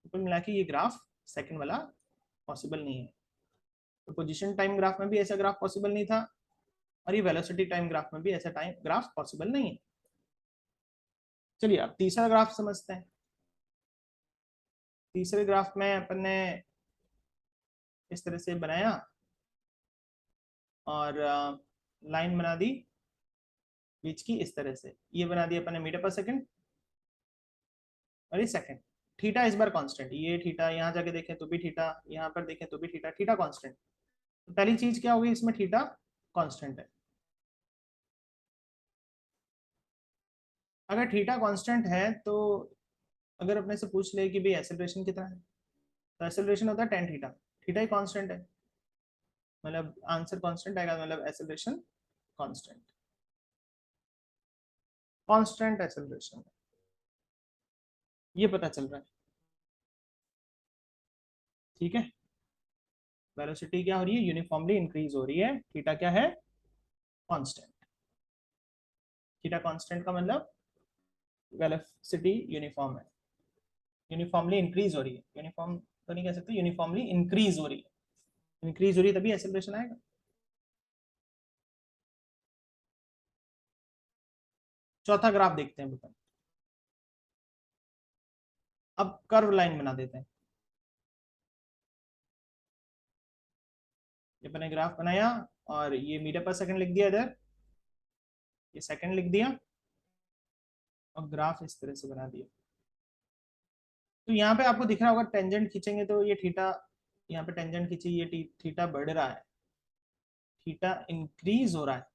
कुल मिला के ये ग्राफ सेकंड वाला पॉसिबल नहीं है। तो पोजीशन टाइम ग्राफ में भी ऐसा ग्राफ पॉसिबल नहीं था, और ये वेलोसिटी टाइम ग्राफ में भी ऐसा टाइम ग्राफ पॉसिबल नहीं है। चलिए अब तीसरा ग्राफ समझते हैं। तीसरे ग्राफ में अपन ने इस तरह से बनाया और लाइन बना दी बीच की इस तरह से। ये बना दिया अपन ने मीटर पर सेकंड, और ये सेकंड। थीटा इस बार कांस्टेंट, ये थीटा यहाँ जाके देखें तो भी थीटा, यहाँ पर देखें तो भी थीटा, थीटा कांस्टेंट। तो पहली चीज क्या होगी, इसमें थीटा कांस्टेंट है। अगर थीटा कांस्टेंट है तो अगर अपने से पूछ ले कि भाई एक्सेलरेशन कितना है, तो एक्सेलरेशन होता है टेन थीटा। थीटा ही कांस्टेंट है, मतलब आंसर कांस्टेंट आएगा, मतलब एक्सेलरेशन कांस्टेंट। कांस्टेंट एक्सेलरेशन, ये पता चल रहा है, ठीक है। वेलोसिटी क्या हो रही है, यूनिफॉर्मली इंक्रीज हो रही है। थीटा क्या है, कांस्टेंट। थीटा कांस्टेंट का मतलब वेलोसिटी यूनिफॉर्म है, यूनिफॉर्मली इंक्रीज हो रही है, यूनिफॉर्म तो नहीं कह सकते, यूनिफॉर्मली इंक्रीज हो रही है, इंक्रीज हो रही है तभी एक्सेलरेशन आएगा। चौथा ग्राफ देखते हैं बेटा। अब कर्व लाइन बना देते हैं। ये मैंने ग्राफ बनाया और ये मीटर पर सेकंड लिख दिया इधर, ये सेकंड लिख दिया और ग्राफ इस तरह से बना दिया। तो यहाँ पे आपको दिख रहा होगा टेंजेंट खींचेंगे तो ये थीटा, यहाँ पे टेंजेंट खींची, ये थीटा बढ़ रहा है, थीटा इंक्रीज हो रहा है।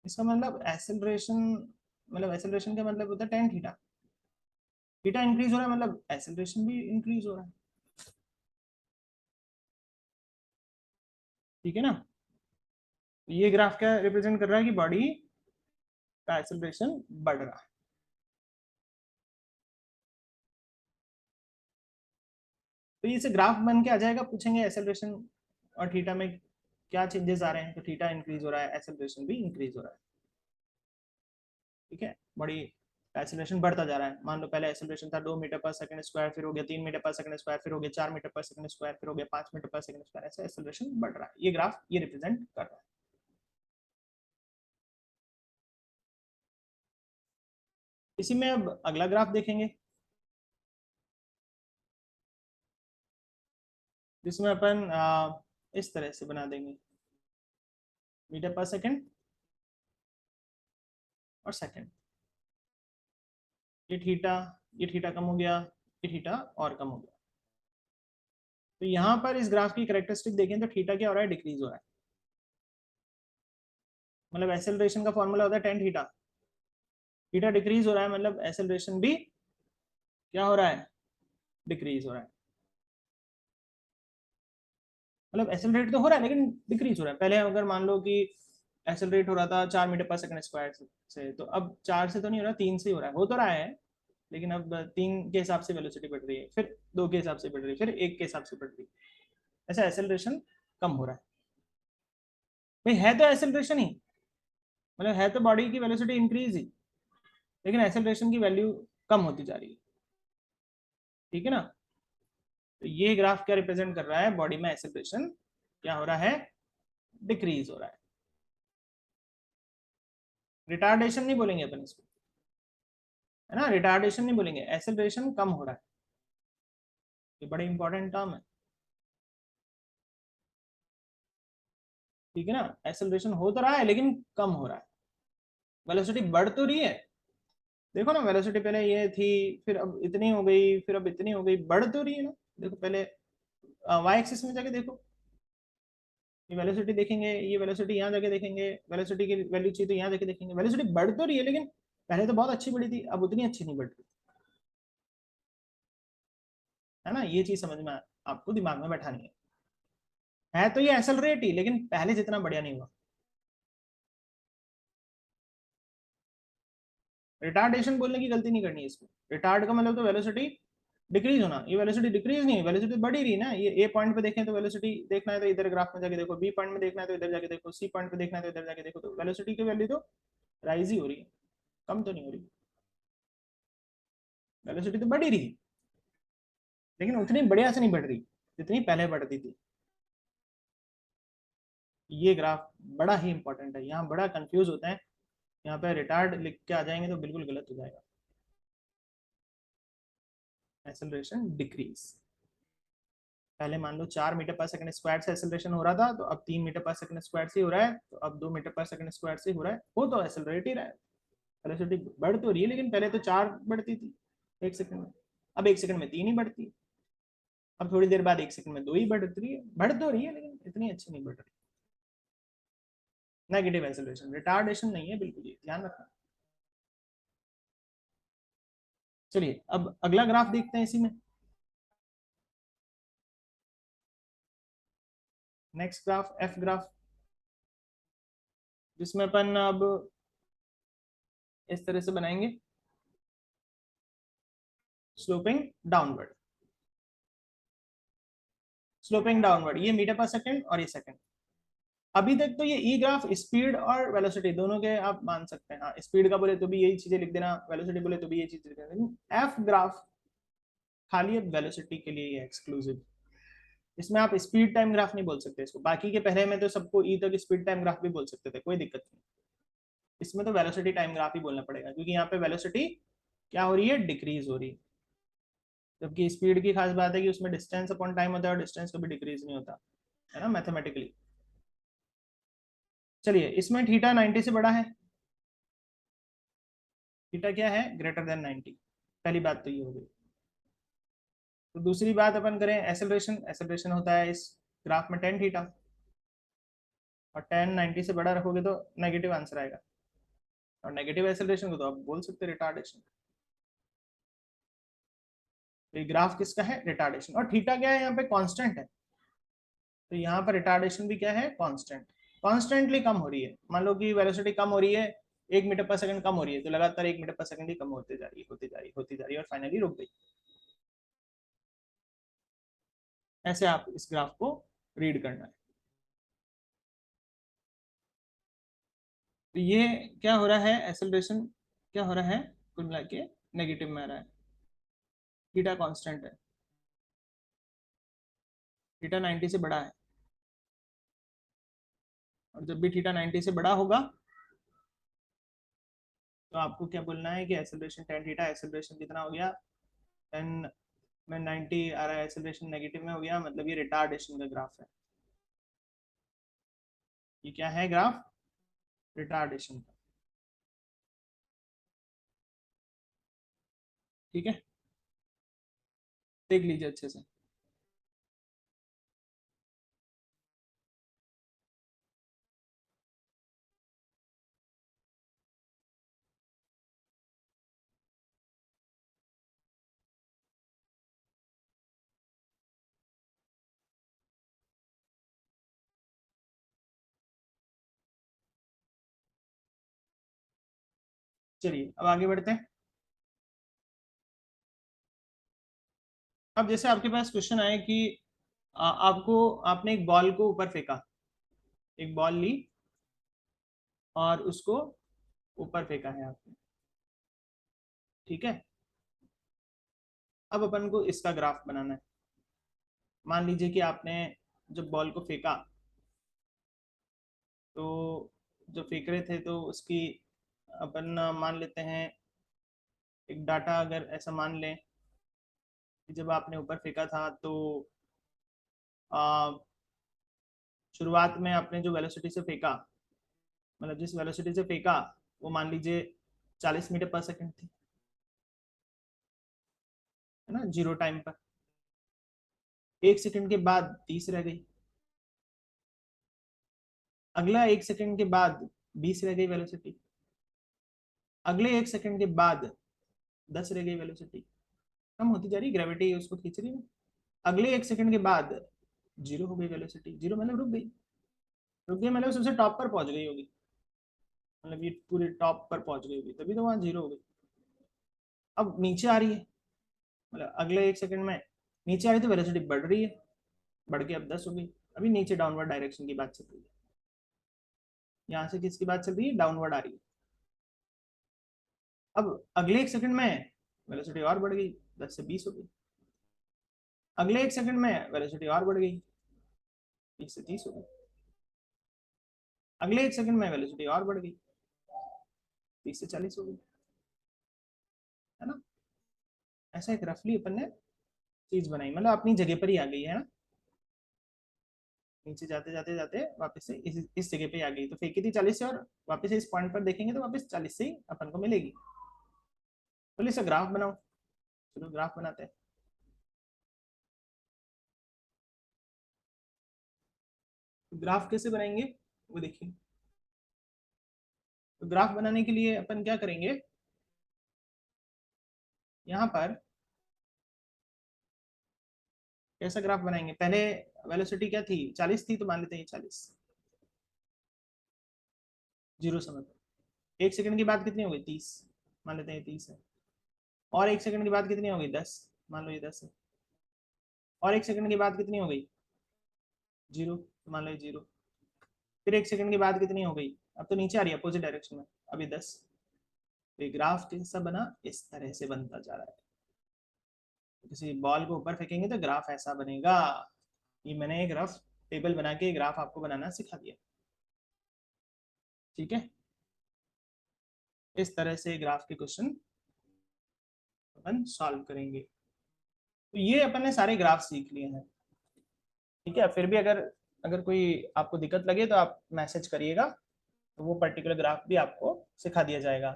इसका मतलब एक्सेलरेशन, मतलब एक्सेलरेशन का मतलब होता है टेन थीटा, थीटा इंक्रीज हो रहा है मतलब एक्सेलरेशन भी इंक्रीज हो रहा है। ठीक है ना। ये ग्राफ क्या रिप्रेजेंट कर रहा है कि बॉडी का एक्सेलरेशन बढ़ रहा है। तो ये से ग्राफ बन के आ जाएगा, पूछेंगे एक्सेलरेशन और थीटा में क्या चेंजेस आ रहे हैं, तो थीटा इंक्रीज हो रहा है, एक्सेलरेशन भी इंक्रीज हो रहा है। ठीक है, बॉडी एक्सेलरेशन बढ़ता जा रहा है। मान लो पहले एक्सेलरेशन था 2 मीटर पर सेकंड स्क्वायर, फिर हो गया 3 मीटर पर सेकंड स्क्वायर, फिर हो गया 4 मीटर पर सेकंड स्क्वायर, फिर हो गया 5 मीटर पर सेकंड स्क्वायर, ऐसे एक्सेलरेशन बढ़ रहा है। ये ग्राफ ये रिप्रेजेंट कर रहा है। इसी में अब अगला ग्राफ देखेंगे जिसमें अपन इस तरह से बना देंगे, मीटर पर सेकंड और सेकंड, ये थीटा कम हो गया, ये थीटा और कम हो गया। तो यहाँ पर इस ग्राफ की कैरेक्टरिस्टिक देखें तो थीटा क्या हो रहा है, डिक्रीज हो रहा है। मतलब एक्सेलरेशन का फॉर्मूला होता है टेन थीटा, थीटा डिक्रीज हो रहा है मतलब एक्सेलरेशन भी क्या हो रहा है, डिक्रीज हो रहा है। मतलब एक्सेलरेट तो हो रहा है लेकिन डिक्रीज हो रहा है। पहले अगर मान लो कि एक्सेलरेट हो रहा था 4 मीटर पर सेकंड स्क्वायर से, तो अब 4 से तो नहीं हो रहा, 3 से ही हो तो रहा है, लेकिन अब 3 के हिसाब से वेलोसिटी बढ़ रही है, फिर 2 के हिसाब से बढ़ रही है, फिर 1 के हिसाब से बढ़ रही है। ऐसा एक्सेलरेशन कम हो रहा है। भाई है तो एक्सेलरेशन ही, मतलब है तो बॉडी की वेलोसिटी इंक्रीज ही, लेकिन एक्सेलरेशन की वैल्यू कम होती जा रही है। ठीक है ना। तो ये ग्राफ क्या रिप्रेजेंट कर रहा है, बॉडी में एक्सेलरेशन क्या हो रहा है, डिक्रीज हो रहा है। रिटार्डेशन नहीं बोलेंगे अपन इसको, है ना, रिटार्डेशन नहीं बोलेंगे, एक्सेलरेशन कम हो रहा है। ये बड़ी इंपॉर्टेंट टर्म है। ठीक है ना, एक्सेलरेशन हो तो रहा है लेकिन कम हो रहा है, वेलोसिटी बढ़ तो रही है। देखो ना, वेलोसिटी पहले ये थी, फिर अब इतनी हो गई, फिर अब इतनी हो गई, बढ़ तो रही है ना। देखो पहले वाई एक्सिस में जाके देखो, ये वेलोसिटी देखेंगे, ये वेलोसिटी यहाँ जाके देखेंगे, वेलोसिटी की वैल्यू चाहिए तो यहाँ जाके देखेंगे, वेलोसिटी बढ़ तो रही है लेकिन पहले तो बहुत अच्छी बढ़ी थी, अब उतनी अच्छी नहीं बढ़ रही। है ना, ये चीज समझ में आपको दिमाग में बैठानी है तो ये एक्सेलरेट ही, लेकिन पहले जितना बढ़िया नहीं हुआ। रिटार्डेशन बोलने की गलती नहीं करनी है इसको। रिटार्ड का मतलब तो वेलोसिटी डिक्रीज होना, ये वेलोसिटी डिक्रीज नहीं, वेलोसिटी बढ़ी रही ना। ये ए पॉइंट पे देखें तो वेलोसिटी देखना है तो इधर ग्राफ में जाके देखो, बी पॉइंट में देखना है तो इधर जाके देखो, सी पॉइंट पे देखना है तो इधर जाके देखो, तो वेलोसिटी की वैल्यू तो राइज ही हो रही है, कम तो नहीं हो रही। वेलोसिटी तो बढ़ी रही लेकिन उतनी बढ़िया से नहीं बढ़ रही जितनी पहले बढ़ती थी। ये ग्राफ बड़ा ही इंपॉर्टेंट है, यहाँ बड़ा कंफ्यूज होता है। यहाँ पे रिटार्ड लिख के आ जाएंगे तो बिल्कुल गलत हो जाएगा। एक्सेलरेशन डिक्रीज, पहले मान लो 4 मीटर पर सेकंड स्क्वायर से एक्सेलरेशन हो रहा था, तो अब 3 मीटर पर सेकंड स्क्वायर से हो रहा है, तो अब 2 मीटर पर सेकंड स्क्वायर से हो रहा है। वो तो एक्सेलरेट ही रहा है, वेलोसिटी बढ़ तो रही है लेकिन पहले तो 4 बढ़ती थी 1 सेकंड में, अब 1 सेकंड में 3 ही बढ़ती है, अब थोड़ी देर बाद 1 सेकंड में 2 ही बढ़ रही है, बढ़ तो रही है लेकिन इतनी अच्छी नहीं बढ़ रही। नेगेटिव एक्सेलरेशन, रिटार्डेशन नहीं है बिल्कुल, ये ध्यान रखना। चलिए अब अगला ग्राफ देखते हैं इसी में। नेक्स्ट ग्राफ एफ ग्राफ, जिसमें अपन अब इस तरह से बनाएंगे, स्लोपिंग डाउनवर्ड, स्लोपिंग डाउनवर्ड, ये मीटर पर सेकंड और ये सेकंड। अभी तक तो ये ई ग्राफ स्पीड और वेलोसिटी दोनों के आप मान सकते हैं। हाँ, स्पीड का बोले तो भी यही चीजें लिख देना, वेलोसिटी बोले तो भी यही चीजें लिख देना, लेकिन एफ ग्राफ खाली अब वेलोसिटी के लिए है एक्सक्लूसिव। इसमें आप स्पीड टाइम ग्राफ नहीं बोल सकते इसको, बाकी के पहले में तो सबको ई तक स्पीड टाइम ग्राफ भी बोल सकते थे, कोई दिक्कत नहीं। इसमें तो वेलोसिटी टाइम ग्राफ ही बोलना पड़ेगा, क्योंकि यहाँ पे वेलोसिटी क्या हो रही है, डिक्रीज हो रही है। जबकि स्पीड की खास बात है कि उसमें डिस्टेंस अपॉन टाइम होता है और डिस्टेंस कभी डिक्रीज नहीं होता है ना, मैथमेटिकली। चलिए, इसमें थीटा 90 से बड़ा है, थीटा क्या है, ग्रेटर देन 90। पहली बात तो ये हो गई। तो दूसरी बात अपन करें एसेलरेशन। एसेलरेशन होता है इस ग्राफ में टेन थीटा, और टेन 90 से बड़ा रखोगे तो नेगेटिव आंसर आएगा, और नेगेटिव एसेलरेशन को तो आप बोल सकते हैं रिटार्डेशन। तो ये ग्राफ किसका है, रिटार्डेशन। और थीटा क्या है यहाँ पे, कांस्टेंट है, तो यहाँ पर रिटार्डेशन भी क्या है, कांस्टेंट। कॉन्स्टेंटली कम हो रही है, मान लो कि वेलोसिटी कम हो रही है, 1 मीटर पर सेकंड कम हो रही है, तो लगातार 1 मीटर पर सेकंड ही कम होते जा रही है, होती जा रही है, होती जा रही है, और फाइनली रुक गई। ऐसे आप इस ग्राफ को रीड करना है। तो ये क्या हो रहा है, एसेलरेशन क्या हो रहा है, कुल मिला के नेगेटिव में आ रहा है, थीटा कांस्टेंट है, थीटा 90 से बड़ा है। और जब भी थीटा 90 से बड़ा होगा तो आपको क्या बोलना है कि एसेलरेशन टेन थीटा, एसेलरेशन कितना हो गया, टेन में 90 आ रहा है, एसेलरेशन नेगेटिव में हो गया, मतलब ये रिटार्डेशन का ग्राफ है। ये क्या है ग्राफ, रिटार्डेशन का। ठीक है, देख लीजिए अच्छे से। चलिए अब आगे बढ़ते हैं। अब जैसे आपके पास क्वेश्चन आए कि आपको, आपने एक बॉल को ऊपर फेंका, एक बॉल ली और उसको ऊपर फेंका है आपने, ठीक है। अब अपन को इसका ग्राफ बनाना है। मान लीजिए कि आपने जब बॉल को फेंका, तो जो फेंक रहे थे तो उसकी अपन मान लेते हैं एक डाटा, अगर ऐसा मान लें कि जब आपने ऊपर फेंका था तो आ, शुरुआत में आपने जो वेलोसिटी से फेंका, मतलब जिस वेलोसिटी से फेंका, वो मान लीजिए 40 मीटर पर सेकंड थी, है ना, जीरो टाइम पर। 1 सेकंड के बाद 30 रह गई, अगला 1 सेकंड के बाद 20 रह गई वेलोसिटी, अगले 1 सेकंड के बाद 10 रह गई वेलोसिटी, कम होती जा रही, ग्रेविटी उसको खींच रही है। अगले 1 सेकंड के बाद जीरो हो गई वेलोसिटी, जीरो मतलब रुक गई, रुक गई मतलब सबसे टॉप पर पहुंच गई होगी, मतलब ये पूरे टॉप पर पहुंच गई होगी, तभी तो वहां जीरो हो गई। अब नीचे आ रही है, मतलब अगले 1 सेकंड में नीचे आ रही तो वेलोसिटी बढ़ रही है, बढ़ के अब 10 हो गई। अभी नीचे डाउनवर्ड डायरेक्शन की बात चल रही है, यहाँ से किसकी बात चल रही है, डाउनवर्ड आ रही है। अब अगले 1 सेकंड में वेलोसिटी और बढ़ गई, 10 से 20 हो गई। अगले 1 सेकंड में वेलोसिटी और बढ़ गई, 20 से 30 हो गई। अगले 1 सेकंड में वेलोसिटी और बढ़ गई, 30 से 40 हो गई, है ना। ऐसा एक रफली अपन ने चीज बनाई, मतलब अपनी जगह पर ही आ गई है ना, नीचे जाते जाते जाते वापस से इस जगह पे आ गई। तो फेंकी थी 40 से, और वापस से इस पॉइंट पर देखेंगे तो वापस 40 से ही अपन को मिलेगी। तो इसे ग्राफ बनाओ, चलो ग्राफ बनाते हैं। तो ग्राफ कैसे बनाएंगे वो देखिए। तो ग्राफ बनाने के लिए अपन क्या करेंगे, यहाँ पर कैसा ग्राफ बनाएंगे, पहले वेलोसिटी क्या थी, 40 थी, तो मान लेते हैं 40, जीरो समय पर। 1 सेकंड की बात कितनी हो गई, 30, मान लेते हैं 30 है। और 1 सेकंड की बात कितनी हो गई, 10, मान लो ये 10 है। और 1 सेकंड की बात कितनी हो गई, जीरो, तो मान लो ये जीरो। फिर 1 सेकंड के बाद कितनी हो गई, अब तो नीचे आ रही है अपोजिट डायरेक्शन में, अभी 10। तो ग्राफ कैसा बना, इस तरह से बनता जा रहा है। किसी बॉल को ऊपर फेंकेंगे तो ग्राफ ऐसा बनेगा। ये मैंने एक रफ टेबल बना के ग्राफ आपको बनाना सिखा दिया, ठीक है। इस तरह से ग्राफ के क्वेश्चन अपन सॉल्व करेंगे। तो ये अपन ने सारे ग्राफ सीख लिए हैं, ठीक है। फिर भी अगर अगर कोई आपको दिक्कत लगे तो आप मैसेज करिएगा, तो वो पर्टिकुलर ग्राफ भी आपको सिखा दिया जाएगा।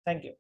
Thank you.